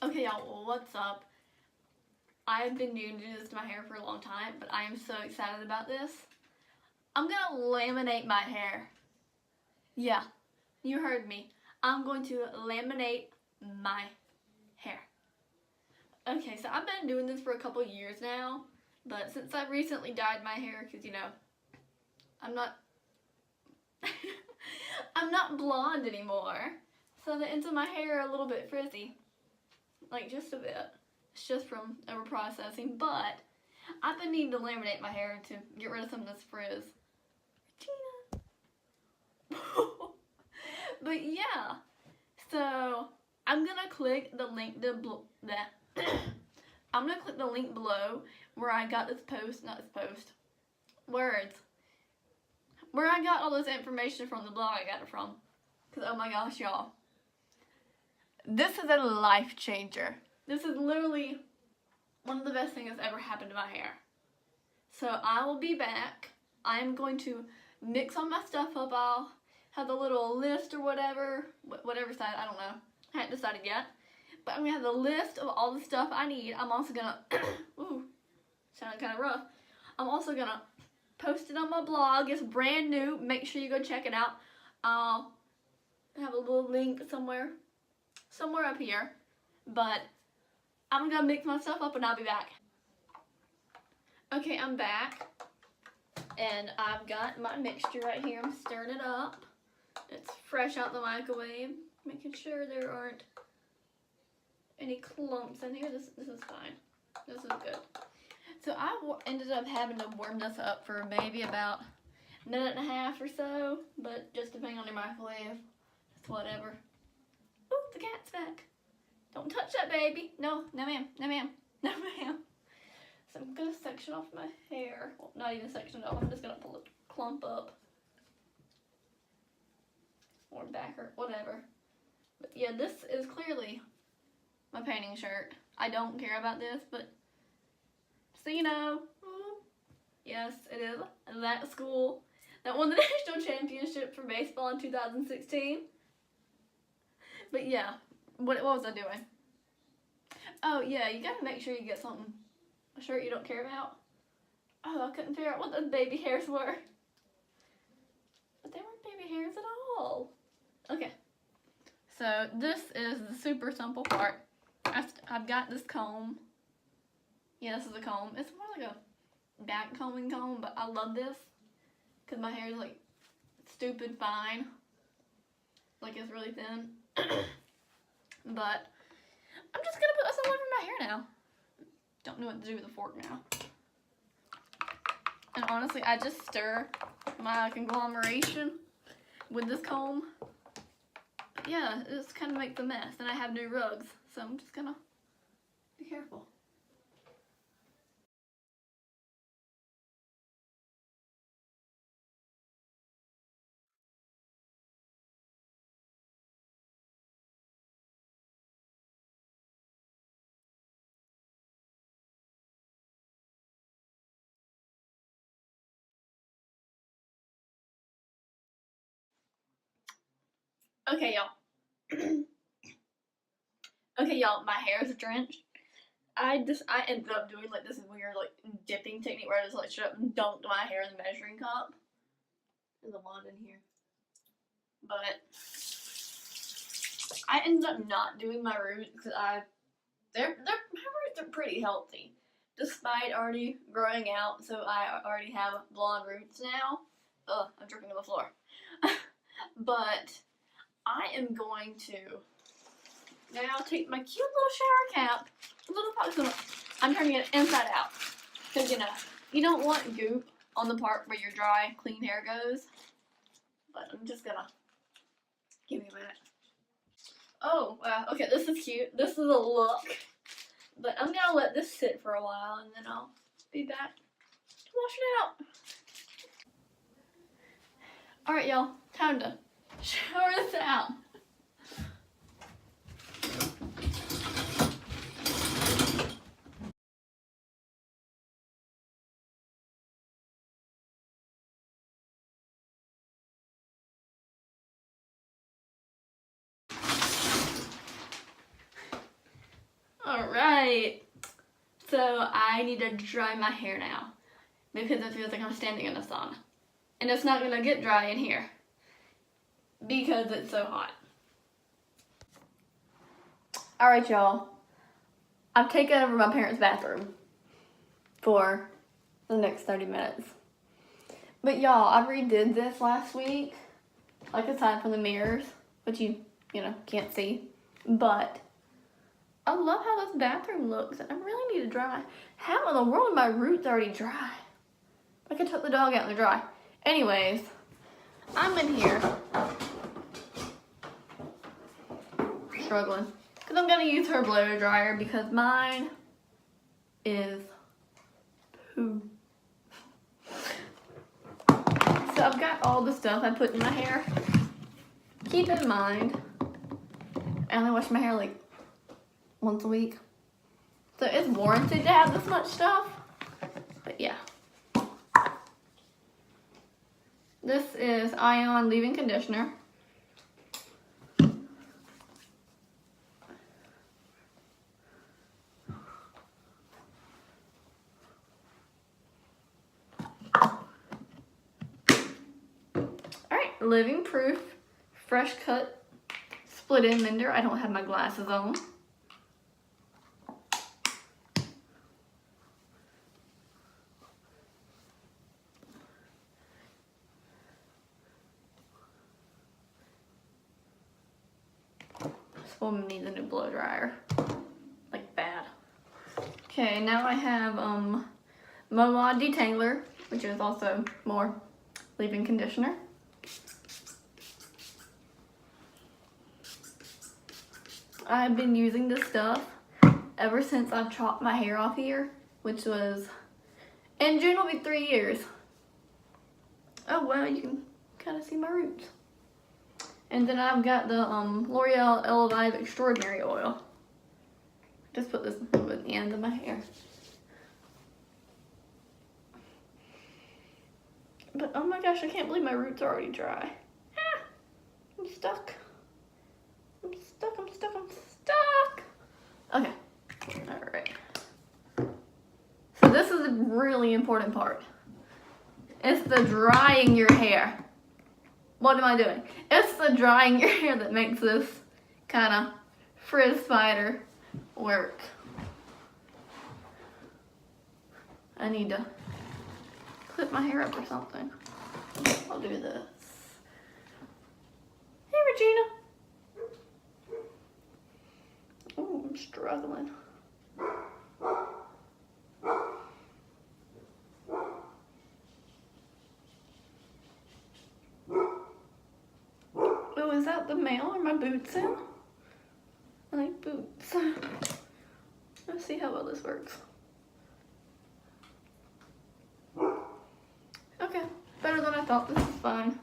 Okay, y'all, what's up? I've been needing to do this to my hair for a long time, but I am so excited about this. I'm gonna laminate my hair. Yeah, you heard me. I'm going to laminate my hair. Okay, so I've been doing this for a couple years now, but since I recently dyed my hair, because I'm not I'm not blonde anymore, so the ends of my hair are a little bit frizzy. Like just a bit. It's just from over processing, but I've been needing to laminate my hair to get rid of some of this frizz. Regina. But yeah, so I'm gonna click the link I'm gonna click the link below where I got this post, not this post, words, where I got all this information from, the blog I got it from. Cause oh my gosh, y'all, this is a life changer. This is literally one of the best things that's ever happened to my hair. So I will be back. I am going to mix all my stuff up. I'll have the little list or whatever side, I don't know. I haven't decided yet. But I'm going to have the list of all the stuff I need. I'm also going to, ooh, sounded kind of rough. I'm also going to post it on my blog. It's brand new. Make sure you go check it out. I'll have a little link somewhere up here. But I'm going to mix my stuff up and I'll be back. Okay, I'm back. And I've got my mixture right here. I'm stirring it up. It's fresh out the microwave. Making sure there aren't any clumps in here. This is fine. This is good. So I ended up having to warm this up for maybe about a minute and a half or so. But just depending on your microwave, it's whatever. Ooh, the cat's back. Don't touch that baby. No, no ma'am, no ma'am, no ma'am. So I'm going to section off my hair. Well, not even section it off. I'm just going to pull a clump up. Or back or whatever. But yeah, this is clearly my painting shirt. I don't care about this, but so you know, yes, it is that school that won the national championship for baseball in 2016. But yeah, what was I doing? Oh yeah, you gotta make sure you get something, a shirt you don't care about. Oh, I couldn't figure out what those baby hairs were. But they weren't baby hairs at all. Okay, so this is the super simple part. I've got this comb. Yeah, this is a comb. It's more like a back combing comb, but I love this because my hair is like stupid fine. Like it's really thin. But I'm just gonna put some over my hair now. Don't know what to do with a fork now. And honestly, I just stir my conglomeration with this comb. But yeah, it just kind of makes a mess. And I have new rugs, so I'm just gonna be careful. Okay, y'all. Okay, y'all, my hair is drenched. I ended up doing like this weird like dipping technique where I just like straight up dunked my hair in the measuring cup. There's a wand in here. But I ended up not doing my roots because my roots are pretty healthy. Despite already growing out, so I already have blonde roots now. Ugh, I'm dripping on the floor. But I am going to now take my cute little shower cap, I'm turning it inside out. Because, you don't want goop on the part where your dry, clean hair goes. But I'm just gonna, give me a minute. Oh, wow, okay, this is cute. This is a look. But I'm gonna let this sit for a while and then I'll be back to wash it out. Alright, y'all, time to shower this out. Alright, so I need to dry my hair now because it feels like I'm standing in the sun. And it's not going to get dry in here because it's so hot. Alright, y'all. I've taken over my parents' bathroom for the next 30 minutes. But y'all, I redid this last week, like aside from the mirrors, which you know, can't see. But I love how this bathroom looks, and I really need to dry my... How in the world are my roots already dry? Like I took the dog out and they're dry. Anyways, I'm in here struggling because I'm gonna use her blow dryer because mine is poo. So I've got all the stuff I put in my hair. Keep in mind, I only wash my hair like once a week. So it's warranted to have this much stuff. But yeah. This is Ion leave-in conditioner. Alright, living proof, fresh cut, split end mender. I don't have my glasses on. This woman needs a new blow dryer. Like bad. Okay, now I have Moa detangler, which is also more leave-in conditioner. I've been using this stuff ever since I've chopped my hair off here, which was, in June will be 3 years. Oh wow, you can kind of see my roots. And then I've got the L'Oreal Elevate Extraordinary Oil. Just put this at the end of my hair. But oh my gosh, I can't believe my roots are already dry. Ah, I'm stuck. I'm stuck, I'm stuck, I'm stuck. Okay, alright. So this is a really important part. It's the drying your hair. What am I doing? It's the drying your hair that makes this kind of frizz spider work. I need to clip my hair up or something. I'll do this. Hey, Regina. Oh, I'm struggling. Oh, is that the mail? Are my boots in? I like boots. Let's see how well this works. Okay, better than I thought. This is fine.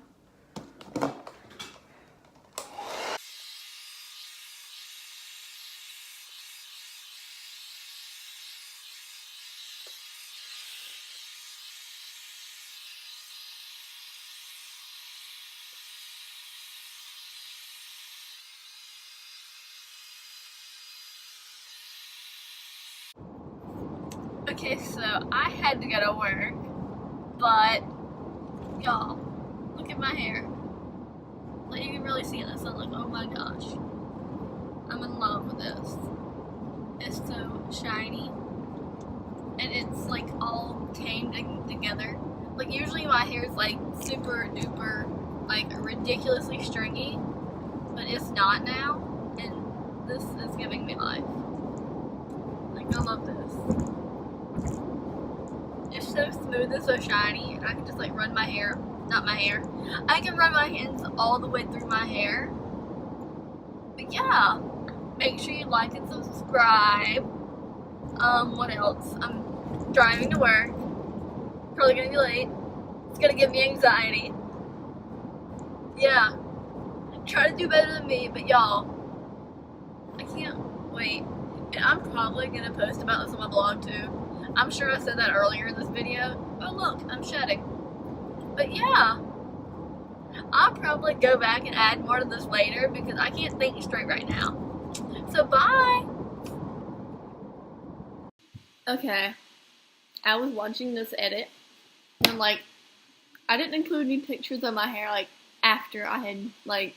Okay, so I had to go to work, but y'all, look at my hair. Like, you can really see it in the sun. Like, oh my gosh, I'm in love with this. It's so shiny, and it's like all tamed together. Like, usually my hair is like super duper, like ridiculously stringy, but it's not now, and this is giving me life. Like, I love this. It's so smooth and so shiny, and I can just like run my hair, I can run my hands all the way through my hair. But yeah, make sure you like and subscribe. What else? I'm driving to work, probably gonna be late. It's gonna give me anxiety. Yeah, try to do better than me, but y'all, I can't wait. And I'm probably gonna post about this on my blog too. I'm sure I said that earlier in this video. Oh look, I'm shedding. But yeah, I'll probably go back and add more to this later because I can't think straight right now. So bye! Okay, I was watching this edit, and like, I didn't include any pictures of my hair like after I had like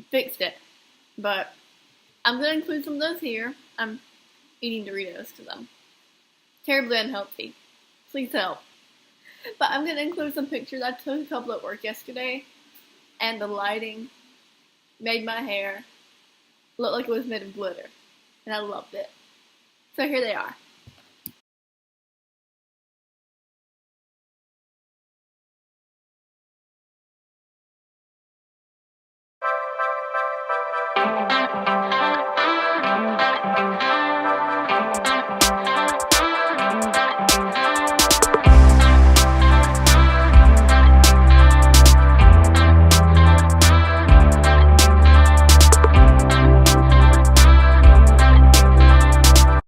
fixed it, but I'm gonna include some of those here. I'm eating Doritos because I'm terribly unhealthy. Please help. But I'm gonna include some pictures. I took a couple at work yesterday, and the lighting made my hair look like it was made of glitter, and I loved it. So here they are.